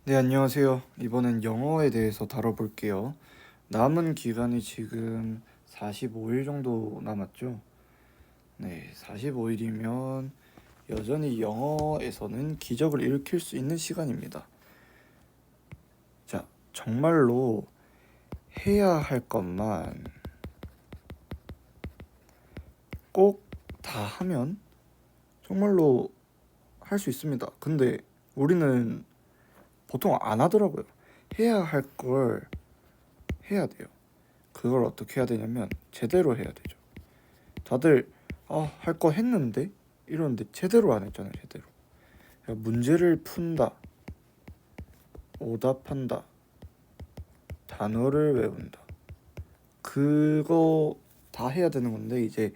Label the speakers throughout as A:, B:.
A: 네, 안녕하세요. 이번엔 영어에 대해서 다뤄볼게요. 남은 기간이 지금 45일 정도 남았죠? 네, 45일이면 여전히 영어에서는 기적을 일으킬 수 있는 시간입니다. 자, 정말로 해야 할 것만 꼭 다 하면 정말로 할 수 있습니다. 근데 우리는 보통 안 하더라고요. 해야 할 걸 해야 돼요. 그걸 어떻게 해야 되냐면 제대로 해야 되죠. 다들 할 거 했는데 이러는데 제대로 안 했잖아요. 제대로. 그러니까 문제를 푼다, 오답한다, 단어를 외운다. 그거 다 해야 되는 건데 이제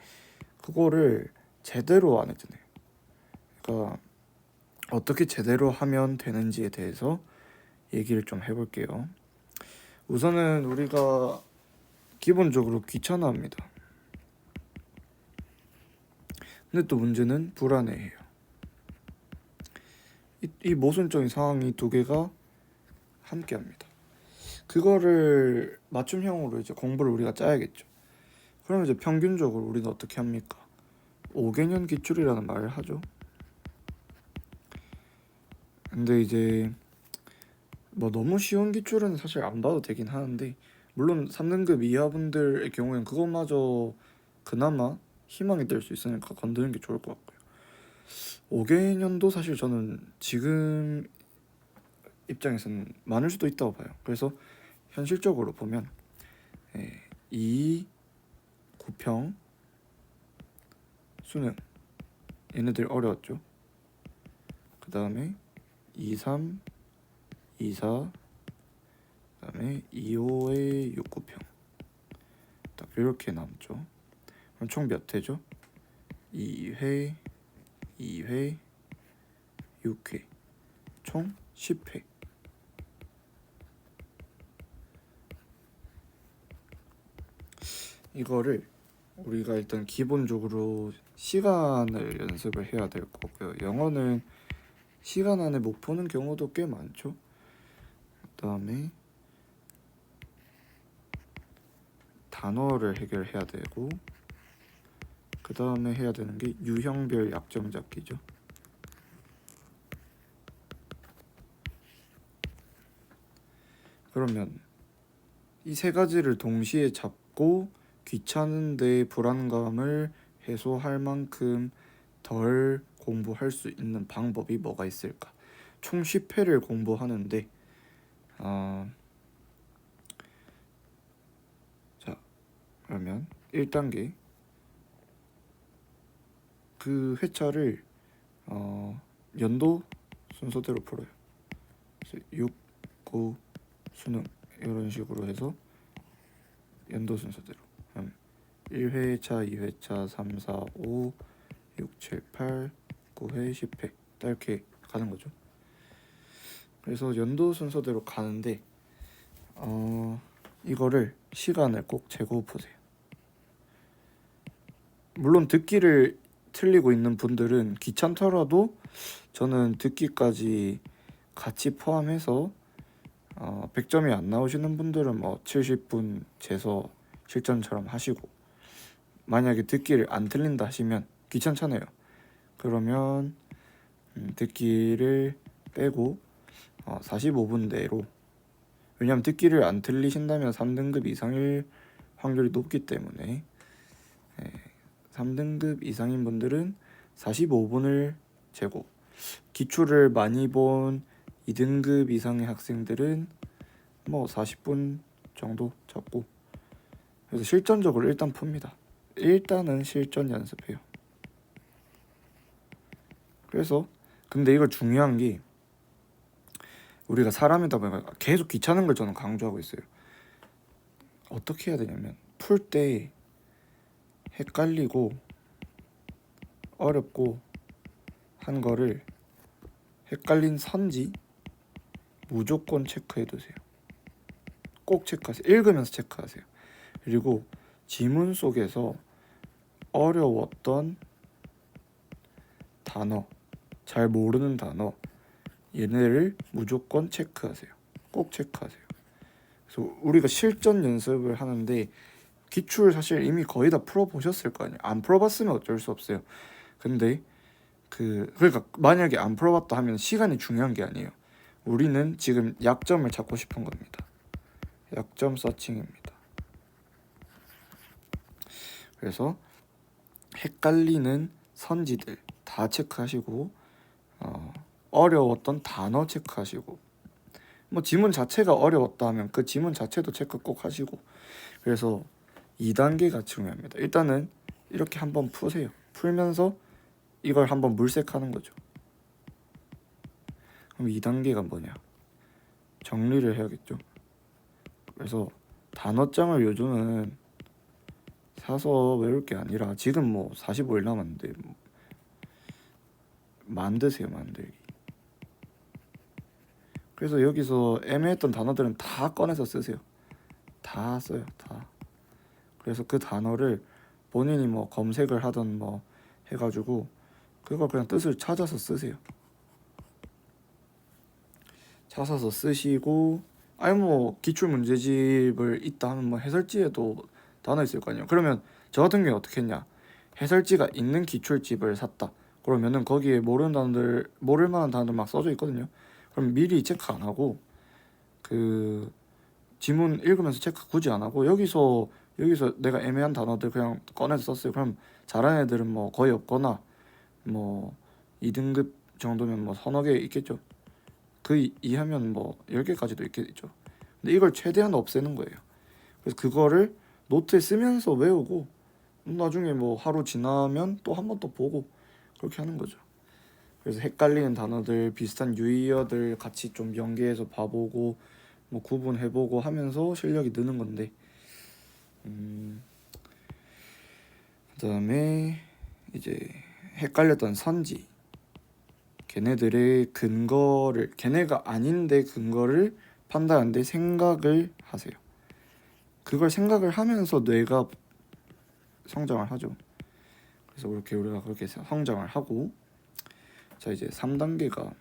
A: 그거를 제대로 안 했잖아요. 그러니까 어떻게 제대로 하면 되는지에 대해서 얘기를 좀 해볼게요. 우선은 우리가 기본적으로 귀찮아합니다. 근데 또 문제는 불안해해요. 이 모순적인 상황이 두 개가 함께합니다. 그거를 맞춤형으로 이제 공부를 우리가 짜야겠죠. 그러면 이제 평균적으로 우리는 어떻게 합니까? 5개년 기출이라는 말을 하죠. 근데 이제 뭐 너무 쉬운 기출은 사실 안 봐도 되긴 하는데, 물론 3등급 이하분들의 경우에는 그것마저 그나마 희망이 될 수 있으니까 건드는 게 좋을 것 같고요. 5개년도 사실 저는 지금 입장에서는 많을 수도 있다고 봐요. 그래서 현실적으로 보면 2, 9평, 수능 얘네들 어려웠죠. 그 다음에 2, 3, 2, 4, 그 다음에 2, 5에 6, 9평 딱 이렇게 남죠. 그럼 총 몇 회죠? 2회, 2회, 6회, 총 10회. 이거를 우리가 일단 기본적으로 시간을 연습을 해야 될 거고요. 영어는 시간 안에 못 푸는 경우도 꽤 많죠. 그 다음에 단어를 해결해야 되고, 그 다음에 해야 되는 게 유형별 약점 잡기죠. 그러면 이 세 가지를 동시에 잡고 귀찮은데 불안감을 해소할 만큼 덜 공부할 수 있는 방법이 뭐가 있을까? 총 10회를 공부하는데 자, 그러면 1단계 그 회차를 연도 순서대로 풀어요. 그래서 6, 9, 수능 이런 식으로 해서 연도 순서대로 1회차, 2회차, 3, 4, 5, 6, 7, 8, 9회, 10회 이렇게 가는 거죠. 그래서 연도 순서대로 가는데 이거를 시간을 꼭 재고 보세요. 물론 듣기를 틀리고 있는 분들은 귀찮더라도 저는 듣기까지 같이 포함해서 100점이 안 나오시는 분들은 뭐 70분 재서 실전처럼 하시고, 만약에 듣기를 안 틀린다 하시면 귀찮잖아요. 그러면 듣기를 빼고 45분대로, 왜냐하면 듣기를 안 틀리신다면 3등급 이상일 확률이 높기 때문에 3등급 이상인 분들은 45분을 재고, 기출을 많이 본 2등급 이상의 학생들은 뭐 40분 정도 잡고, 그래서 실전적으로 일단 풉니다. 일단은 실전 연습해요. 그래서 근데 이거 중요한 게, 우리가 사람이다 보니까 계속 귀찮은 걸 저는 강조하고 있어요. 어떻게 해야 되냐면, 풀 때 헷갈리고 어렵고 한 거를 헷갈린 선지 무조건 체크해 두세요. 꼭 체크하세요. 읽으면서 체크하세요. 그리고 지문 속에서 어려웠던 단어, 잘 모르는 단어, 얘네를 무조건 체크하세요. 꼭 체크하세요. 그래서 우리가 실전 연습을 하는데 기출 사실 이미 거의 다 풀어보셨을 거 아니에요. 안 풀어봤으면 어쩔 수 없어요. 근데 그러니까 만약에 안 풀어봤다 하면 시간이 중요한 게 아니에요. 우리는 지금 약점을 찾고 싶은 겁니다. 약점 서칭입니다. 그래서 헷갈리는 선지들 다 체크하시고 어려웠던 단어 체크하시고 뭐 지문 자체가 어려웠다 하면 그 지문 자체도 체크 꼭 하시고 그래서 2단계가 중요합니다. 일단은 이렇게 한번 푸세요. 풀면서 이걸 한번 물색하는 거죠. 그럼 2단계가 뭐냐? 정리를 해야겠죠. 그래서 단어장을 요즘은 사서 외울 게 아니라 지금 뭐 45일 남았는데 뭐 만드세요. 만들기. 그래서 여기서 애매했던 단어들은 다 꺼내서 쓰세요. 다 써요. 다. 그래서 그 단어를 본인이 뭐 검색을 하던 뭐 해가지고 그거 그냥 뜻을 찾아서 쓰세요. 찾아서 쓰시고 아니 뭐 기출 문제집을 있다 하면 뭐 해설지에도 단어 있을 거 아니에요. 그러면 저 같은 경우에 어떻게 했냐? 해설지가 있는 기출집을 샀다. 그러면은 거기에 모르는 단어들 모를 만한 단어들 막 써져 있거든요. 그럼 미리 체크 안 하고 그 지문 읽으면서 체크 굳이 안 하고 여기서 내가 애매한 단어들 그냥 꺼내서 썼어요. 그럼 잘하는 애들은 뭐 거의 없거나 뭐 2등급 정도면 뭐 서너 개 있겠죠. 그 이하면 뭐 10개까지도 있겠죠. 근데 이걸 최대한 없애는 거예요. 그래서 그거를 노트에 쓰면서 외우고 나중에 뭐 하루 지나면 또 한 번 또 보고 그렇게 하는 거죠. 그래서 헷갈리는 단어들 비슷한 유의어들 같이 좀 연계해서 봐보고 뭐 구분해보고 하면서 실력이 느는 건데 그다음에 이제 헷갈렸던 선지 걔네들의 근거를 걔네가 아닌데 근거를 판단하는데 생각을 하세요. 그걸 생각을 하면서 뇌가 성장을 하죠. 그래서 우리가 그렇게 성장을 하고 자 이제 3단계가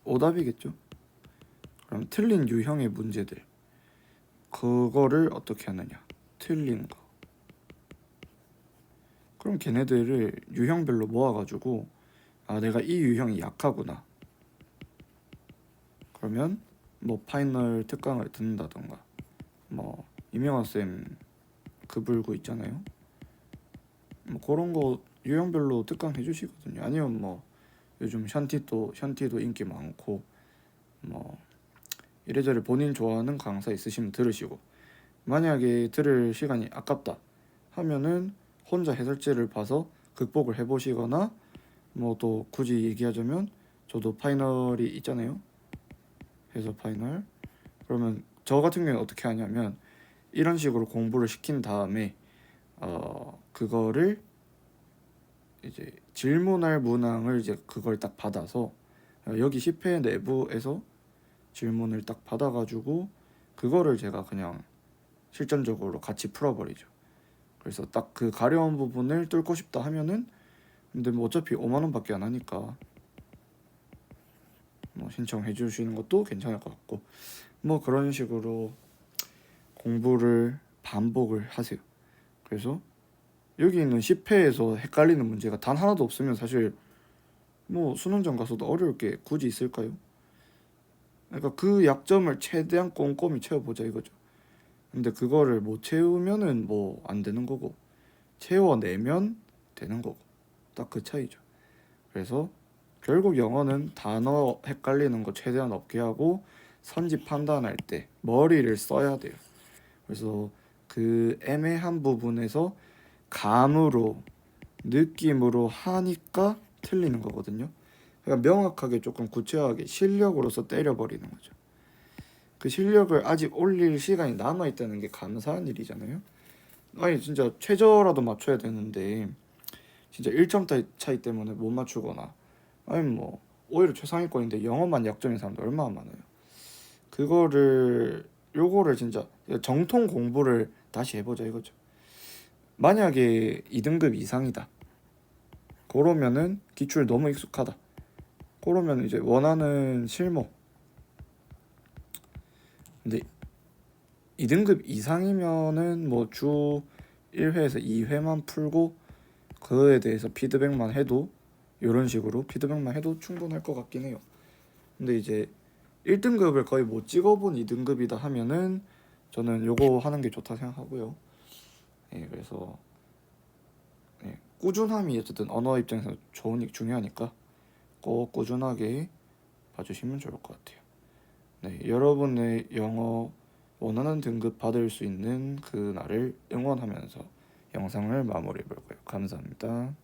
A: 오답이겠죠. 그럼 틀린 유형의 문제들 그거를 어떻게 하느냐 틀린 거 그럼 걔네들을 유형별로 모아가지고 아 내가 이 유형이 약하구나 그러면 뭐 파이널 특강을 듣는다던가 뭐 이명환 쌤 급을고 있잖아요. 뭐 그런 거 유형별로 특강 해주시거든요. 아니면 뭐 요즘 샨티도 인기 많고 뭐 이래저래 본인 좋아하는 강사 있으시면 들으시고 만약에 들을 시간이 아깝다 하면은 혼자 해설지를 봐서 극복을 해보시거나 뭐 또 굳이 얘기하자면 저도 파이널이 있잖아요. 해서 파이널 그러면 저 같은 경우는 어떻게 하냐면 이런 식으로 공부를 시킨 다음에 그거를 이제 질문할 문항을 이제 그걸 딱 받아서 여기 10회 내부에서 질문을 딱 받아가지고 그거를 제가 그냥 실전적으로 같이 풀어버리죠. 그래서 딱 그 가려운 부분을 뚫고 싶다 하면은 근데 뭐 어차피 5만 원밖에 안 하니까 뭐 신청해 주시는 것도 괜찮을 것 같고 뭐 그런 식으로 공부를 반복을 하세요. 그래서 여기 있는 10회에서 헷갈리는 문제가 단 하나도 없으면 사실 뭐 수능장 가서도 어려울 게 굳이 있을까요? 그러니까 그 약점을 최대한 꼼꼼히 채워보자 이거죠. 근데 그거를 못 채우면은 뭐 안 되는 거고 채워내면 되는 거고 딱 그 차이죠. 그래서 결국 영어는 단어 헷갈리는 거 최대한 없게 하고 선지 판단할 때 머리를 써야 돼요. 그래서 그 애매한 부분에서 감으로 느낌으로 하니까 틀리는 거거든요. 그러니까 명확하게 조금 구체화하게 실력으로서 때려버리는 거죠. 그 실력을 아직 올릴 시간이 남아있다는 게 감사한 일이잖아요. 아니 진짜 최저라도 맞춰야 되는데 진짜 1점 차이 때문에 못 맞추거나 아니 뭐 오히려 최상위권인데 영어만 약점인 사람도 얼마나 많아요. 요거를 진짜 정통 공부를 다시 해보자 이거죠. 만약에 2등급 이상이다 그러면은 기출 너무 익숙하다 그러면 이제 원하는 실무, 근데 2등급 이상이면은 뭐 주 1회에서 2회만 풀고 그거에 대해서 피드백만 해도, 이런 식으로 피드백만 해도 충분할 것 같긴 해요. 근데 이제 1등급을 거의 못 찍어본 2등급이다 하면은 저는 요거 하는 게 좋다 생각하고요. 예, 그래서 예, 꾸준함이 어쨌든 언어 입장에서 중요하니까 꼭 꾸준하게 봐주시면 좋을 것 같아요. 네, 여러분의 영어 원하는 등급 받을 수 있는 그 날을 응원하면서 영상을 마무리해 볼까요? 감사합니다.